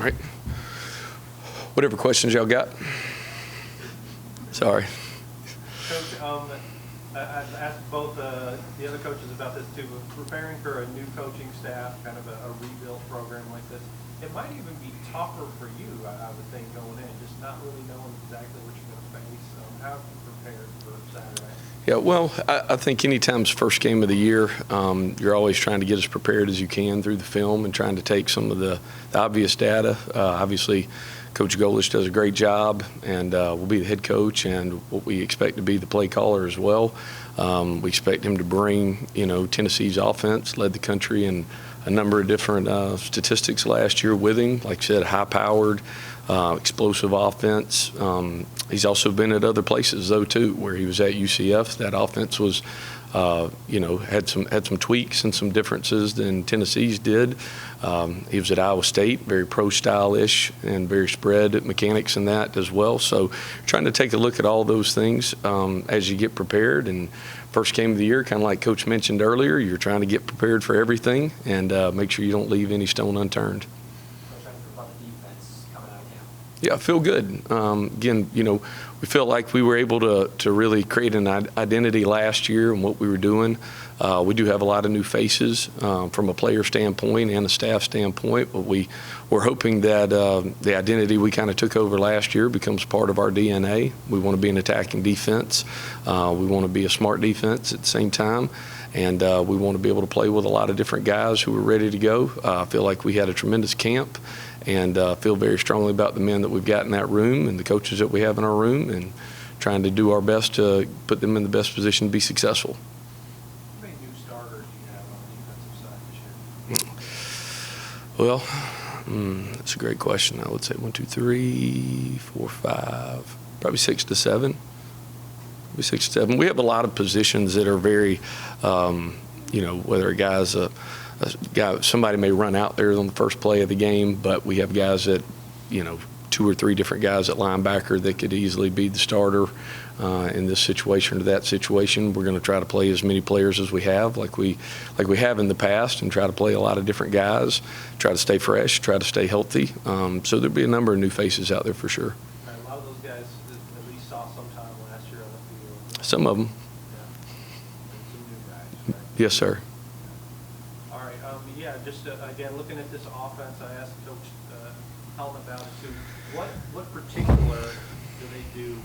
right. Whatever questions y'all got. Sorry. Coach, I've asked both the other coaches about this too. Preparing for a new coaching staff, kind of a rebuild program like this, it might even be tougher for you, I would think, going in, just not really knowing exactly what you're going to face. How have you prepared for Saturday? Yeah, well, I think anytime's first game of the year, you're always trying to get as prepared as you can through the film and trying to take some of the obvious data. Obviously, Coach Golish does a great job, and will be the head coach, and what we expect to be the play caller as well. We expect him to bring, Tennessee's offense, led the country in a number of different statistics last year with him. Like I said, high-powered, explosive offense. He's also been at other places, though, too, where he was at UCF. That offense was, had some tweaks and some differences than Tennessee's did. He was at Iowa State, very pro-style-ish and very spread mechanics in that as well. So trying to take a look at all those things as you get prepared. And first game of the year, kind of like Coach mentioned earlier, you're trying to get prepared for everything and make sure you don't leave any stone unturned. Yeah, I feel good. Again, we feel like we were able to really create an identity last year and what we were doing. We do have a lot of new faces from a player standpoint and a staff standpoint, but we're hoping that the identity we kind of took over last year becomes part of our DNA. We want to be an attacking defense. We want to be a smart defense at the same time. And we want to be able to play with a lot of different guys who are ready to go. I feel like we had a tremendous camp and feel very strongly about the men that we've got in that room and the coaches that we have in our room and trying to do our best to put them in the best position to be successful. How many new starters do you have on the defensive side this year? Well, that's a great question. I would say 1, 2, 3, 4, 5, probably 6 to 7. Maybe 6 to 7. We have a lot of positions that are very, whether a guy's somebody may run out there on the first play of the game, but we have guys that, 2 or 3 different guys at linebacker that could easily be the starter in this situation or that situation. We're going to try to play as many players as we have, like we have in the past, and try to play a lot of different guys, try to stay fresh, try to stay healthy. So there'll be a number of new faces out there for sure. A lot of those guys at least saw some time last year on the field. Some of them. Yeah. And some new guys, right? Yes, sir. All right. Just again, looking at this offense, I asked Coach Helton about it too. What particular do they do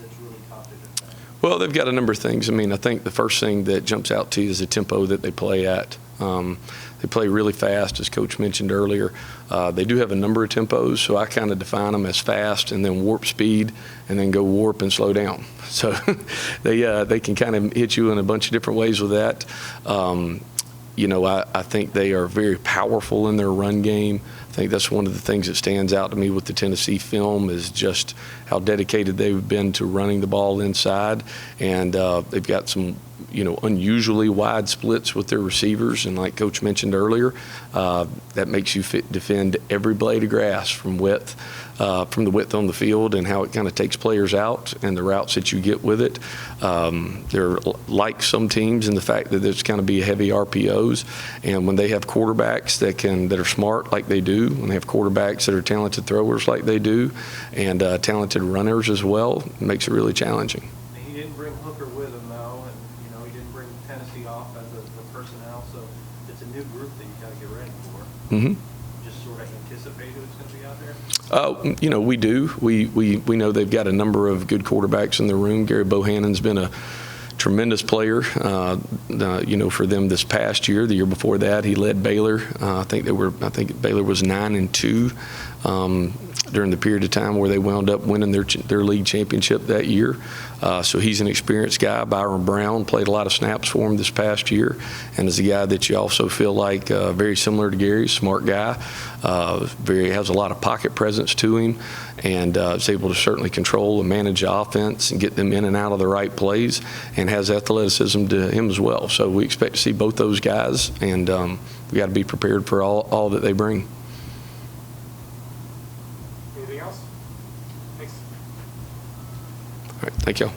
that's really confident? Well, they've got a number of things. I think the first thing that jumps out to you is the tempo that they play at. They play really fast, as Coach mentioned earlier. They do have a number of tempos, so I kind of define them as fast and then warp speed and then go warp and slow down. So they can kind of hit you in a bunch of different ways with that. I think they are very powerful in their run game. I think that's one of the things that stands out to me with the Tennessee film is just how dedicated they've been to running the ball inside. And they've got some, unusually wide splits with their receivers. And like Coach mentioned earlier, that makes you defend every blade of grass from the width on the field and how it kind of takes players out and the routes that you get with it. They're like some teams in the fact that there's going to be heavy RPOs, and when they have quarterbacks that are smart like they do, when they have quarterbacks that are talented throwers like they do, and talented runners as well, it makes it really challenging. He didn't bring Hooker with him though, and he didn't bring Tennessee off as the personnel, so it's a new group that you got to get ready for. Mm-hmm. Just sort of anticipate who's going to be out there. We do. We know they've got a number of good quarterbacks in the room. Gary Bohannon's been a tremendous player, for them this past year. The year before that, he led Baylor. I think Baylor was 9-2 during the period of time where they wound up winning their league championship that year. So he's an experienced guy. Byron Brown played a lot of snaps for him this past year, and is a guy that you also feel like very similar to Gary, smart guy. Has a lot of pocket presence to him, and is able to certainly control and manage the offense and get them in and out of the right plays, and has athleticism to him as well. So we expect to see both those guys, and we got to be prepared for all that they bring. Anything else? Thanks. All right, thank y'all.